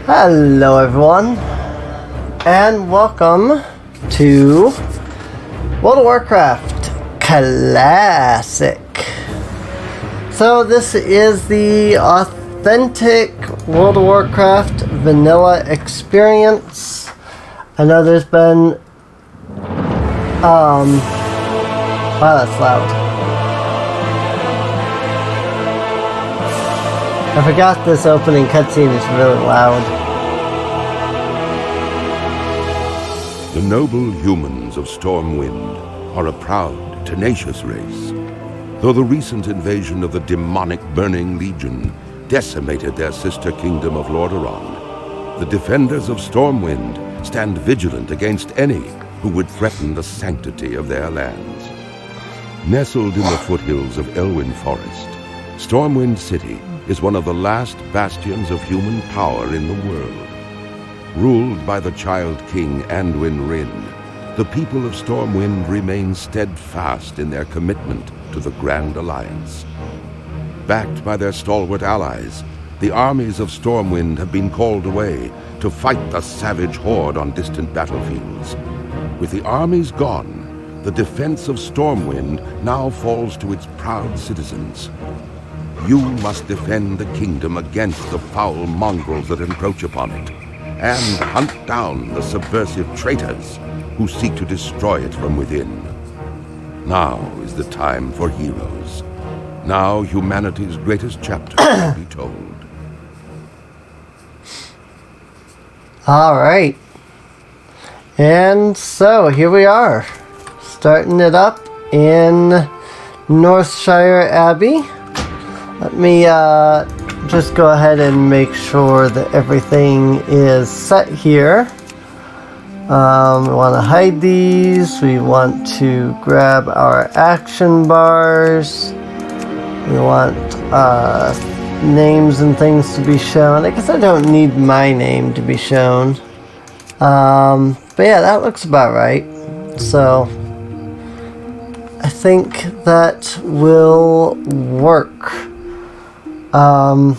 Hello everyone, and welcome to World of Warcraft Classic. So this is the authentic World of Warcraft vanilla experience. I know there's been wow, that's loud. I forgot this opening cutscene is really loud. The noble humans of Stormwind are a proud, tenacious race. Though the recent invasion of the demonic Burning Legion decimated their sister kingdom of Lordaeron, the defenders of Stormwind stand vigilant against any who would threaten the sanctity of their lands. Nestled in the foothills of Elwyn Forest, Stormwind City is one of the last bastions of human power in the world. Ruled by the Child King Anduin Wrynn, the people of Stormwind remain steadfast in their commitment to the Grand Alliance. Backed by their stalwart allies, the armies of Stormwind have been called away to fight the savage horde on distant battlefields. With the armies gone, the defense of Stormwind now falls to its proud citizens. You must defend the kingdom against the foul mongrels that encroach upon it, and hunt down the subversive traitors who seek to destroy it from within. Now is the time for heroes. Now humanity's greatest chapter will be told. Alright. And so, here we are. Starting it up in Northshire Abbey. Let me just go ahead and make sure that everything is set here. We want to hide these. We want to grab our action bars. We want names and things to be shown. I guess I don't need my name to be shown. But yeah, that looks about right. So I think that will work. Alright.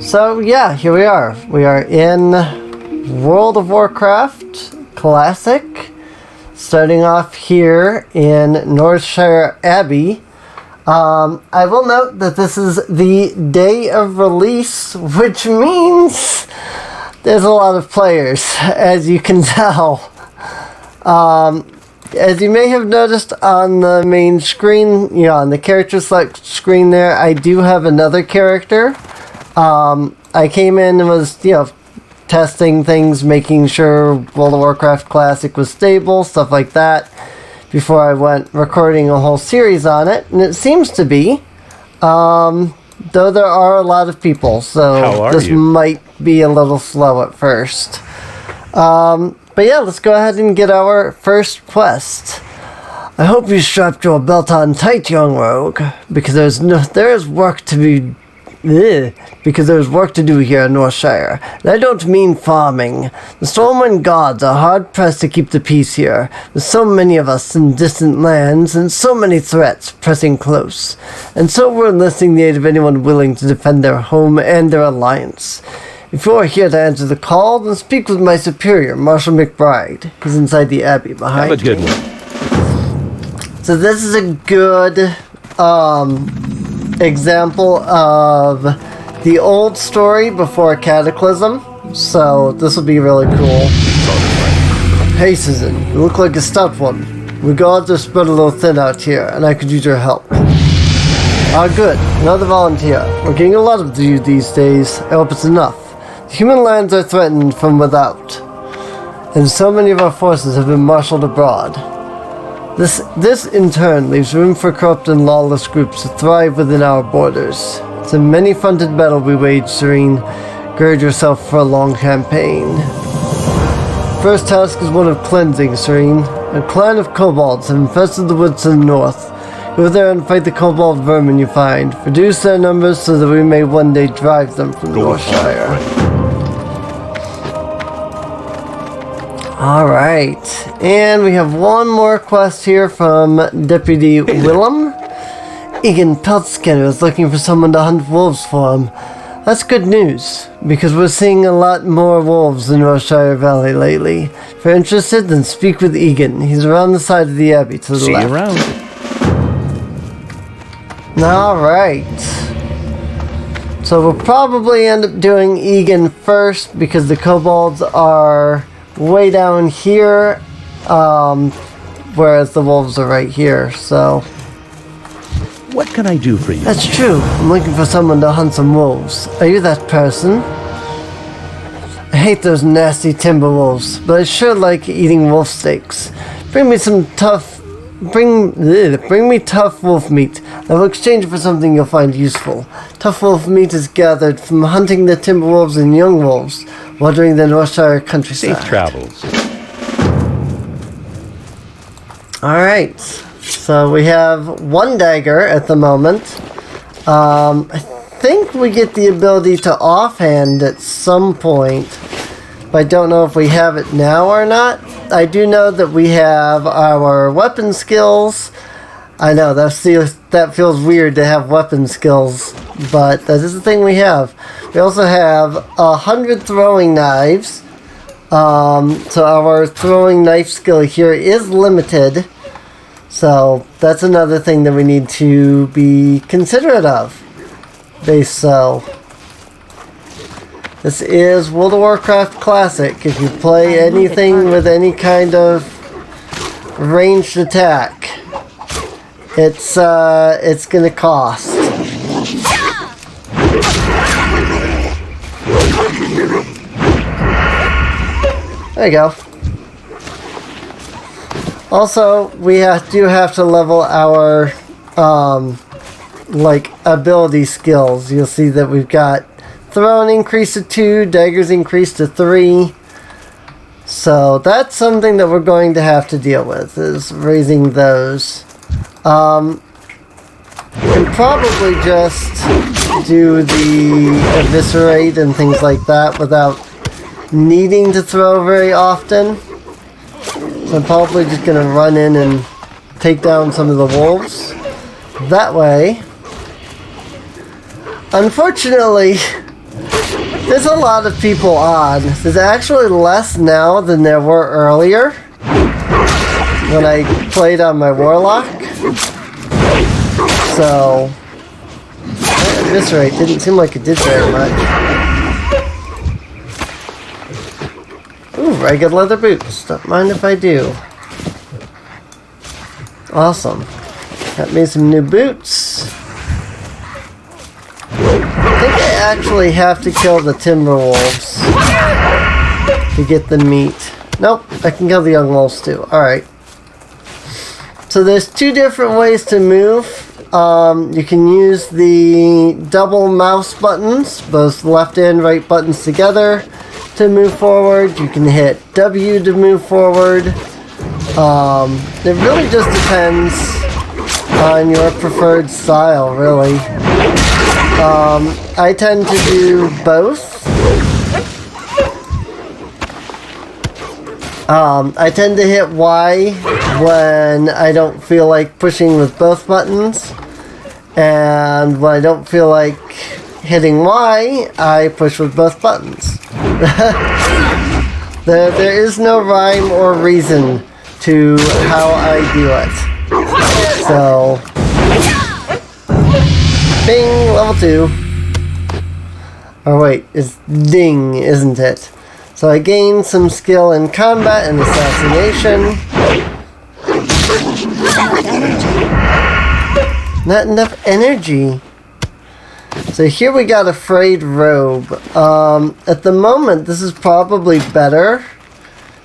So yeah, here we are. We are in World of Warcraft Classic. Starting off here in Northshire Abbey. I will note that this is the day of release, which means there's a lot of players, as you can tell. As you may have noticed on the main screen, on the character select screen there, I do have another character. I came in and was, testing things, making sure World of Warcraft Classic was stable, stuff like that, before I went recording a whole series on it, and it seems to be, though there are a lot of people, so this might be a little slow at first. But yeah, let's go ahead and get our first quest. I hope you strapped your belt on tight, young rogue, because there's work to do here in Northshire. And I don't mean farming. The Stormwind gods are hard pressed to keep the peace here, with so many of us in distant lands and so many threats pressing close. And so we're enlisting the aid of anyone willing to defend their home and their alliance. If you are here to answer the call, then speak with my superior, Marshal McBride. He's inside the abbey behind you. Have a good one. So this is a good example of the old story before Cataclysm. So this will be really cool. Hey Susan, you look like a stout one. We gods are spread a little thin out here, and I could use your help. Good. Another volunteer. We're getting a lot of you these days. I hope it's enough. Human lands are threatened from without, and so many of our forces have been marshaled abroad. This in turn leaves room for corrupt and lawless groups to thrive within our borders. It's a many-fronted battle we wage, Serene. Gird yourself for a long campaign. First task is one of cleansing, Serene. A clan of kobolds have infested the woods to the north. Go there and fight the kobold vermin you find. Reduce their numbers so that we may one day drive them from Northshire. Alright, and we have one more quest here from Deputy Willem. Egan Peltskinner is looking for someone to hunt wolves for him. That's good news, because we're seeing a lot more wolves in Roshire Valley lately. If you're interested, then speak with Egan. He's around the side of the abbey to the See left. you around. Alright. So we'll probably end up doing Egan first, because the kobolds are way down here, whereas the wolves are right here, so... What can I do for you? That's true. I'm looking for someone to hunt some wolves. Are you that person? I hate those nasty timber wolves, but I sure like eating wolf steaks. Bring me some tough... Bring me tough wolf meat. I will exchange it for something you'll find useful. Tough wolf meat is gathered from hunting the timber wolves and young wolves, wandering the Northshire countryside. Safe travels. Alright, so we have one dagger at the moment. I think we get the ability to offhand at some point, but I don't know if we have it now or not. I do know that we have our weapon skills. I know, that feels weird to have weapon skills, but that is the thing we have. We also have 100 throwing knives. So our throwing knife skill here is limited. So that's another thing that we need to be considerate of. So this is World of Warcraft Classic. If you play anything with any kind of ranged attack, it's gonna cost. There you go. Also, we do have to level our ability skills. You'll see that we've got throwing increased to 2, daggers increased to 3. So that's something that we're going to have to deal with, is raising those. And probably just do the eviscerate and things like that without needing to throw very often. So I'm probably just going to run in and take down some of the wolves. That way. Unfortunately, there's a lot of people on. There's actually less now than there were earlier when I played on my warlock. So, eviscerate didn't seem like it did very much. Ooh, ragged leather boots. Don't mind if I do. Awesome. Got me some new boots. I think I actually have to kill the timber wolves to get the meat. Nope, I can kill the young wolves too. Alright. So there's 2 different ways to move. You can use the double mouse buttons, both left and right buttons together, to move forward. You can hit W to move forward. It really just depends on your preferred style, really. I tend to do both. I tend to hit Y when I don't feel like pushing with both buttons, and when I don't feel like hitting Y, I push with both buttons. There is no rhyme or reason to how I do it. So, bing, level 2. Oh wait, it's ding, isn't it? So I gained some skill in combat and assassination. Not enough energy. So here we got a frayed robe. At the moment, this is probably better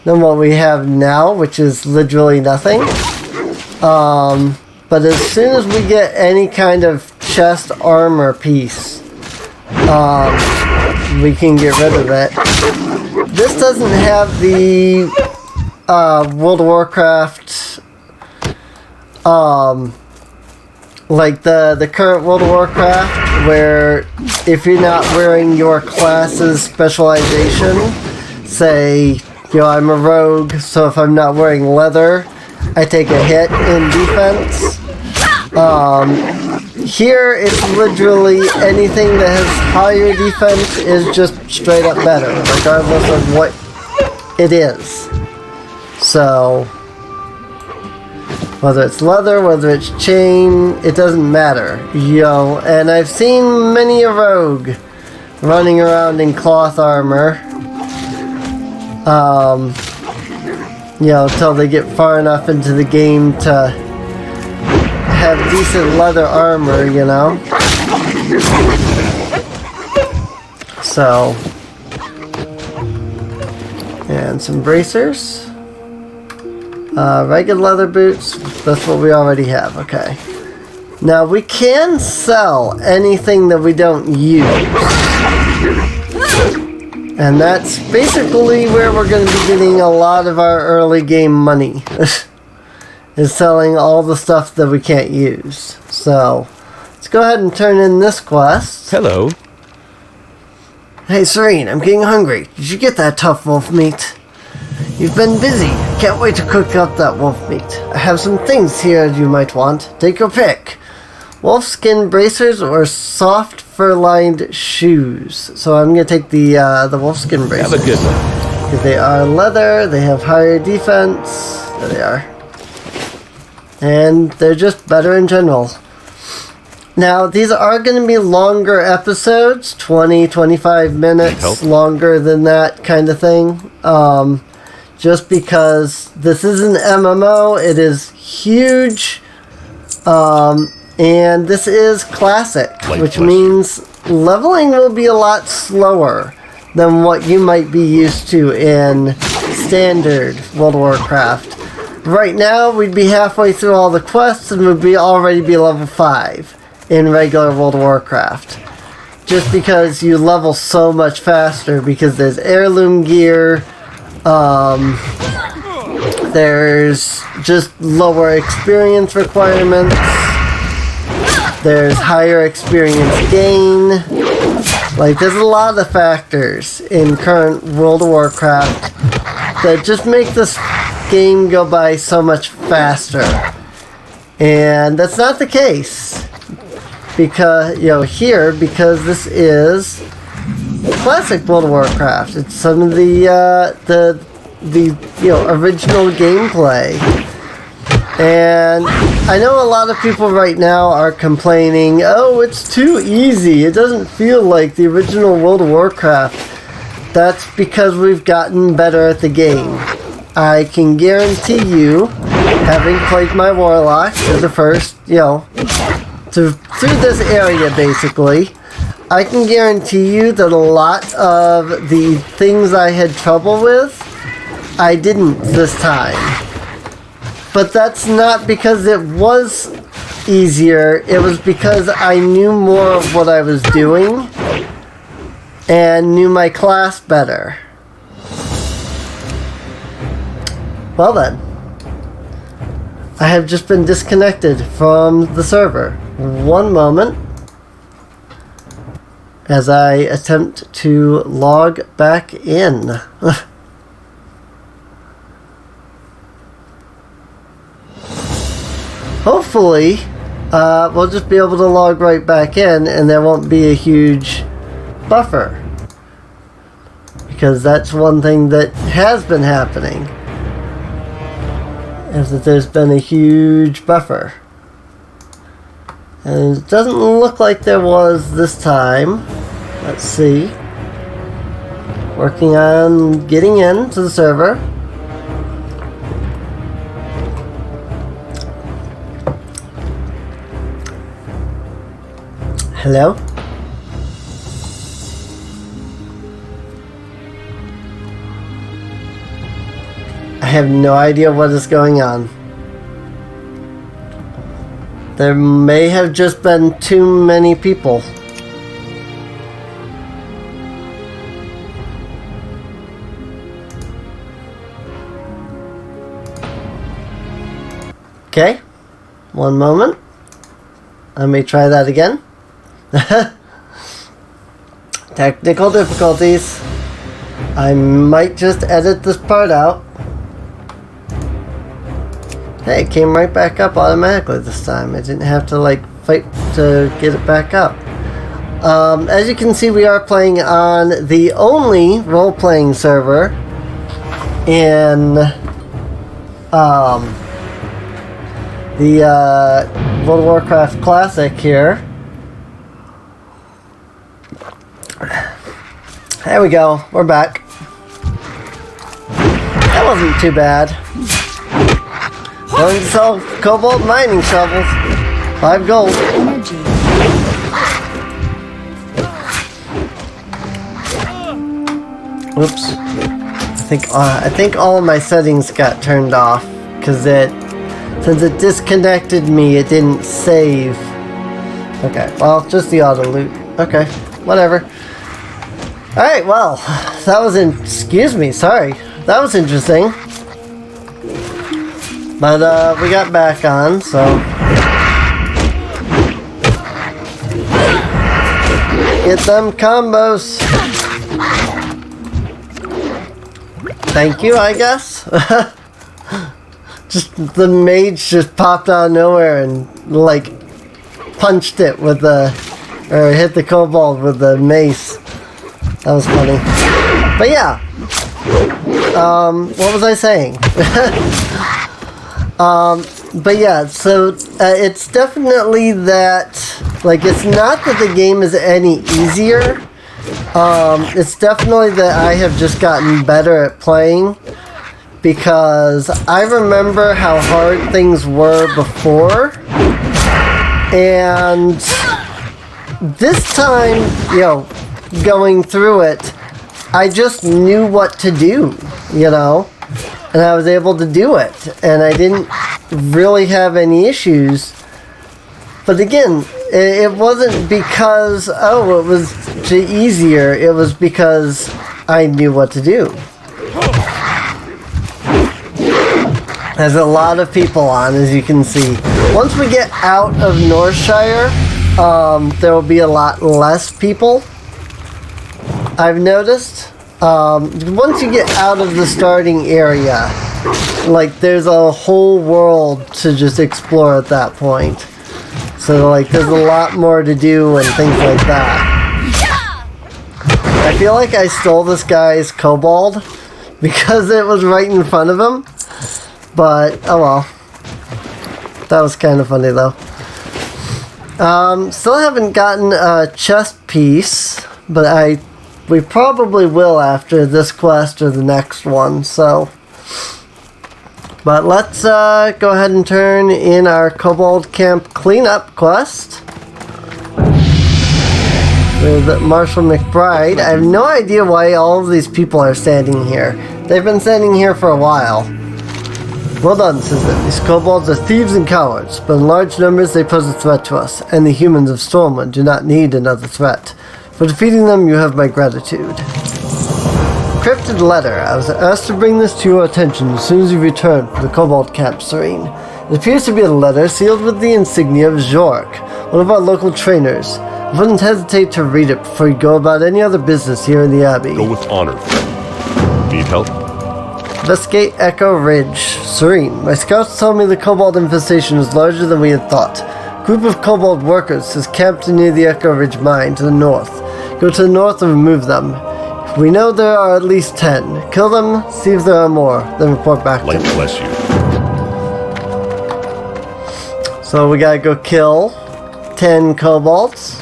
than what we have now, which is literally nothing. But as soon as we get any kind of chest armor piece, we can get rid of it. This doesn't have the World of Warcraft, like the current World of Warcraft, where if you're not wearing your class's specialization, say, you know, I'm a rogue, so if I'm not wearing leather, I take a hit in defense. Here, it's literally anything that has higher defense is just straight up better, regardless of what it is. So, whether it's leather, whether it's chain, it doesn't matter. And I've seen many a rogue running around in cloth armor. Until they get far enough into the game to have decent leather armor, So, and some bracers. Regular leather boots, that's what we already have, okay. Now, we can sell anything that we don't use. And that's basically where we're going to be getting a lot of our early game money. Is selling all the stuff that we can't use. So, let's go ahead and turn in this quest. Hello. Hey, Serene, I'm getting hungry. Did you get that tough wolf meat? You've been busy. Can't wait to cook up that wolf meat. I have some things here you might want. Take your pick. Wolf skin bracers or soft fur-lined shoes. So I'm going to take the wolf skin bracers. Have a good one. Because they are leather, they have higher defense. There they are. And they're just better in general. Now, these are going to be longer episodes, 20, 25 minutes, longer than that kind of thing. Just because this is an MMO, it is huge, and this is classic, which means leveling will be a lot slower than what you might be used to in standard World of Warcraft. Right now, we'd be halfway through all the quests and would already be level 5 in regular World of Warcraft. Just because you level so much faster, because there's heirloom gear, there's just lower experience requirements, there's higher experience gain. Like, there's a lot of factors in current World of Warcraft that just make this game go by so much faster. And that's not the case. Because, because this is classic World of Warcraft. It's some of the original gameplay. And I know a lot of people right now are complaining, oh, it's too easy. It doesn't feel like the original World of Warcraft. That's because we've gotten better at the game. I can guarantee you, having played my Warlock as the first, through this area basically, I can guarantee you that a lot of the things I had trouble with, I didn't this time. But that's not because it was easier, it was because I knew more of what I was doing and knew my class better. Well then, I have just been disconnected from the server. One moment as I attempt to log back in. Hopefully, we'll just be able to log right back in and there won't be a huge buffer. Because that's one thing that has been happening, is that there's been a huge buffer. And it doesn't look like there was this time. Let's see. Working on getting into the server. Hello? I have no idea what is going on. There may have just been too many people. Okay, one moment. Let me try that again. Technical difficulties. I might just edit this part out. Hey, it came right back up automatically this time. I didn't have to fight to get it back up. As you can see, we are playing on the only role-playing server in the World of Warcraft Classic here. There we go, we're back. That wasn't too bad. Going to sell cobalt mining shovels. 5 gold. Energy. Whoops. I think all of my settings got turned off because since it disconnected me, it didn't save. Okay, well, just the auto loot. Okay, whatever. Alright, well, that was excuse me, sorry. That was interesting. But, we got back on, so. Get them combos. Thank you, I guess. Just the mage just popped out of nowhere and like punched it with or hit the kobold with the mace. That was funny. But yeah. What was I saying? But yeah, so it's definitely that, like, it's not that the game is any easier. It's definitely that I have just gotten better at playing, because I remember how hard things were before, and this time, you know, going through it, I just knew what to do, you know, and I was able to do it, and I didn't really have any issues. But again, it wasn't because, oh, it was easier, it was because I knew what to do. There's a lot of people on, as you can see. Once we get out of Northshire, there will be a lot less people, I've noticed. Once you get out of the starting area, like, there's a whole world to just explore at that point. So, like, there's a lot more to do and things like that. I feel like I stole this guy's kobold because it was right in front of him. But, oh well. That was kind of funny, though. Still haven't gotten a chest piece, but we probably will after this quest or the next one, so. But let's go ahead and turn in our Kobold Camp Cleanup quest with Marshal McBride. I have no idea why all of these people are standing here. They've been standing here for a while. Well done, Citizen. These kobolds are thieves and cowards, but in large numbers they pose a threat to us, and the humans of Stormwind do not need another threat. For defeating them, you have my gratitude. Encrypted letter. I was asked to bring this to your attention as soon as you return from the Kobold Camp, Serene. It appears to be a letter sealed with the insignia of Jork, one of our local trainers. I wouldn't hesitate to read it before you go about any other business here in the Abbey. Go with honor, friend. Need help? Investigate Echo Ridge. Serene. My scouts told me the kobold infestation is larger than we had thought. A group of kobold workers is camped near the Echo Ridge mine to the north. Go to the north and remove them. If we know there are at least 10. Kill them, see if there are more, then report back to Light me. bless you. So we gotta go kill 10 kobolds.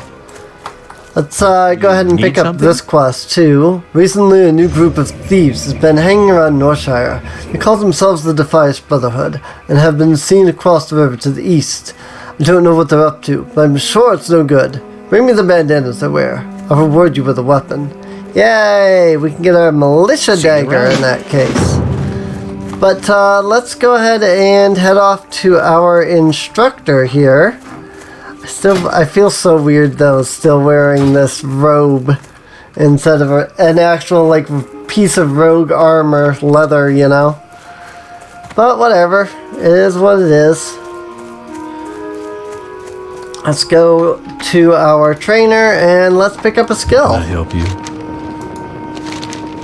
Let's go ahead and pick up this quest too. Recently, a new group of thieves has been hanging around Northshire. They call themselves the Defiance Brotherhood and have been seen across the river to the east. I don't know what they're up to, but I'm sure it's no good. Bring me the bandanas they wear. I'll reward you with a weapon. Yay! We can get our militia dagger in that case. But let's go ahead and head off to our instructor here. I feel so weird though, still wearing this robe instead of an actual like piece of rogue armor, leather, you know. But whatever, it is what it is. Let's go to our trainer and let's pick up a skill. Can I help you?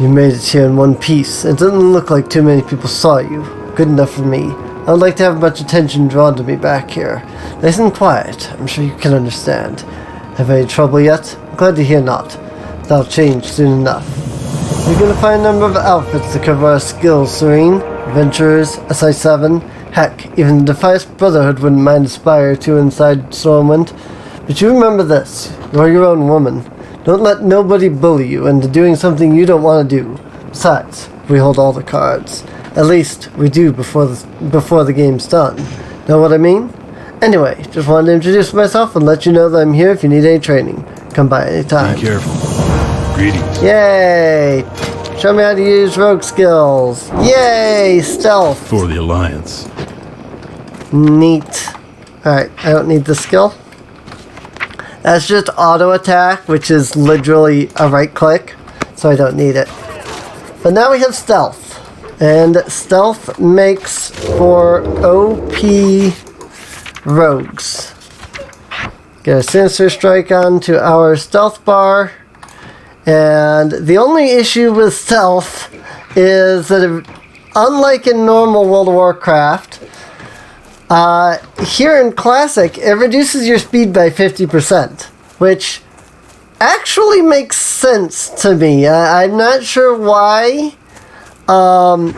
You made it here in one piece. It doesn't look like too many people saw you. Good enough for me. I would like to have much attention drawn to me back here. Nice and quiet. I'm sure you can understand. Have any trouble yet? I'm glad to hear not. That'll change soon enough. You're going to find a number of outfits to cover our skills, Serene. Adventurers, SI7, heck, even the Defiance Brotherhood wouldn't mind a spire or two inside Stormwind. But you remember this. You're your own woman. Don't let nobody bully you into doing something you don't want to do. Besides, we hold all the cards. At least, we do before the game's done. Know what I mean? Anyway, just wanted to introduce myself and let you know that I'm here if you need any training. Come by anytime. Be careful. Greetings. Yay! Show me how to use rogue skills. Yay! Stealth. For the Alliance. Neat. Alright, I don't need the skill. That's just auto attack, which is literally a right click, so I don't need it. But now we have stealth. And stealth makes for OP rogues. Get a Sinister Strike onto our stealth bar. And the only issue with stealth is that unlike in normal World of Warcraft, here in Classic, it reduces your speed by 50%, which actually makes sense to me. I'm not sure why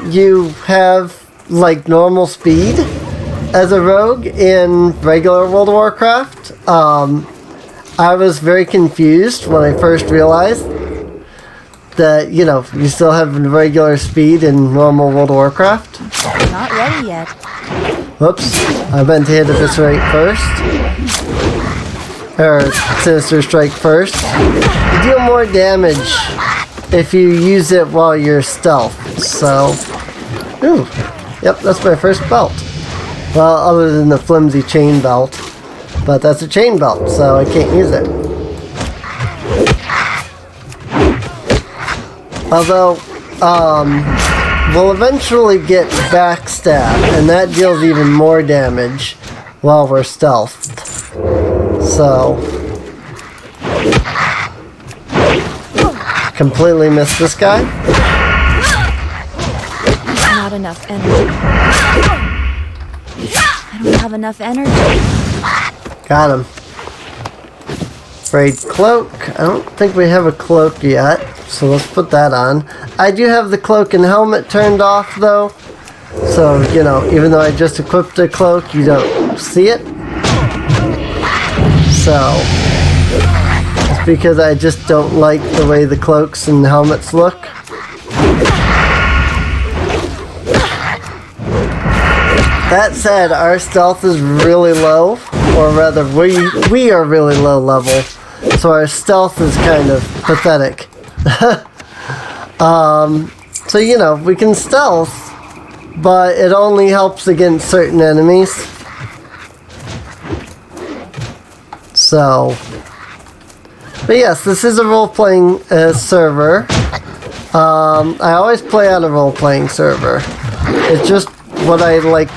you have like normal speed as a rogue in regular World of Warcraft. I was very confused when I first realized that, you know, you still have regular speed in normal World of Warcraft. Not ready yet. Whoops, I meant to hit Eviscerate first. Or Sinister Strike first. You deal more damage if you use it while you're stealth. So, ooh, yep, that's my first belt. Well, other than the flimsy chain belt. But that's a chain belt, so I can't use it. Although, we'll eventually get backstab, and that deals even more damage while we're stealthed. So, completely missed this guy. Not enough energy. I don't have enough energy. Got him. Braid cloak. I don't think we have a cloak yet, so let's put that on. I do have the cloak and helmet turned off though, so you know, even though I just equipped a cloak, you don't see it. So it's because I just don't like the way the cloaks and helmets look. That said, our stealth is really low, or rather, we are really low level, so our stealth is kind of pathetic. So you know, we can stealth, but it only helps against certain enemies. So, but yes, this is a role-playing server. I always play on a role-playing server. It's just what I like.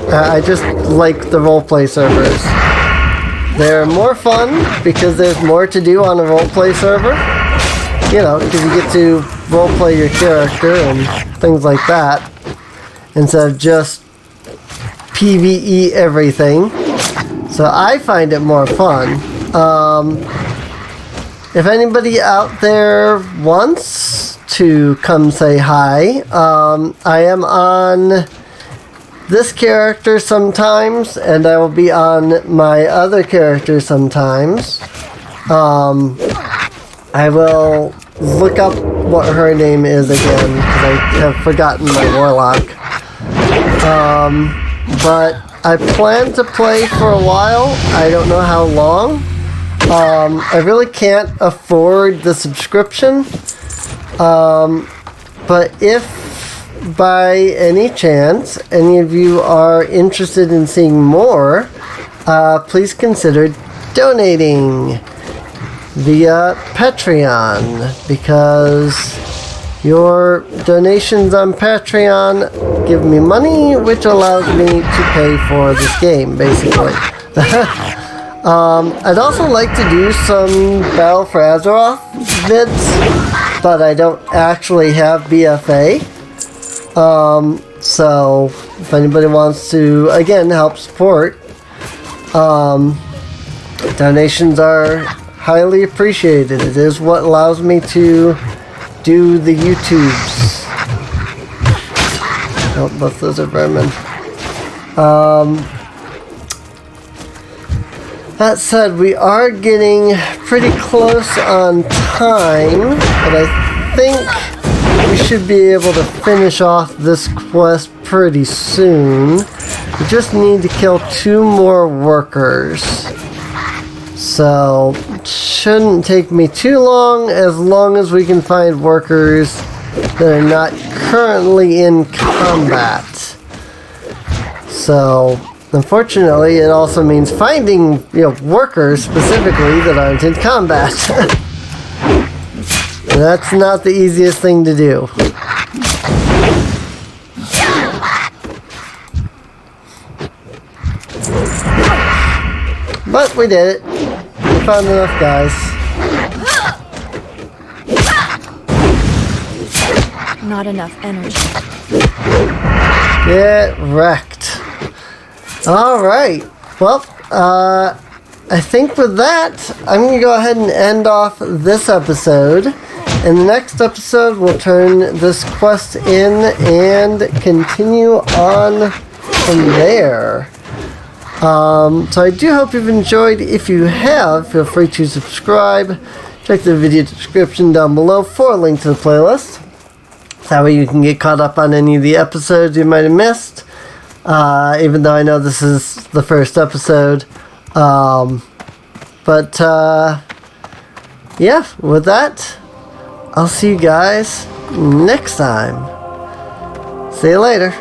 I just like the roleplay servers. They're more fun because there's more to do on a roleplay server. You know, because you get to roleplay your character and things like that, instead of just PvE everything. So I find it more fun. If anybody out there wants to come say hi, I am on this character sometimes, and I will be on my other character sometimes. I will look up what her name is again, because I have forgotten my warlock. But I plan to play for a while. I don't know how long. I really can't afford the subscription. But if by any chance any of you are interested in seeing more, please consider donating via Patreon, because your donations on Patreon give me money, which allows me to pay for this game, basically. I'd also like to do some Battle for Azeroth vids, but I don't actually have BFA. So if anybody wants to, again, help support, donations are highly appreciated. It is what allows me to do the YouTubes. Oh, both those are vermin. That said, we are getting pretty close on time, but I think we should be able to finish off this quest pretty soon. We just need to kill 2 more workers. So, it shouldn't take me too long as we can find workers that are not currently in combat. So, unfortunately, it also means finding, workers specifically that aren't in combat. That's not the easiest thing to do. But we did it. We found enough guys. Not enough energy. Get wrecked. Alright. Well, I think with that, I'm going to go ahead and end off this episode. In the next episode, we'll turn this quest in and continue on from there. So I do hope you've enjoyed. If you have, feel free to subscribe. Check the video description down below for a link to the playlist. That way you can get caught up on any of the episodes you might have missed. Even though I know this is the first episode. Yeah, with that, I'll see you guys next time. See you later.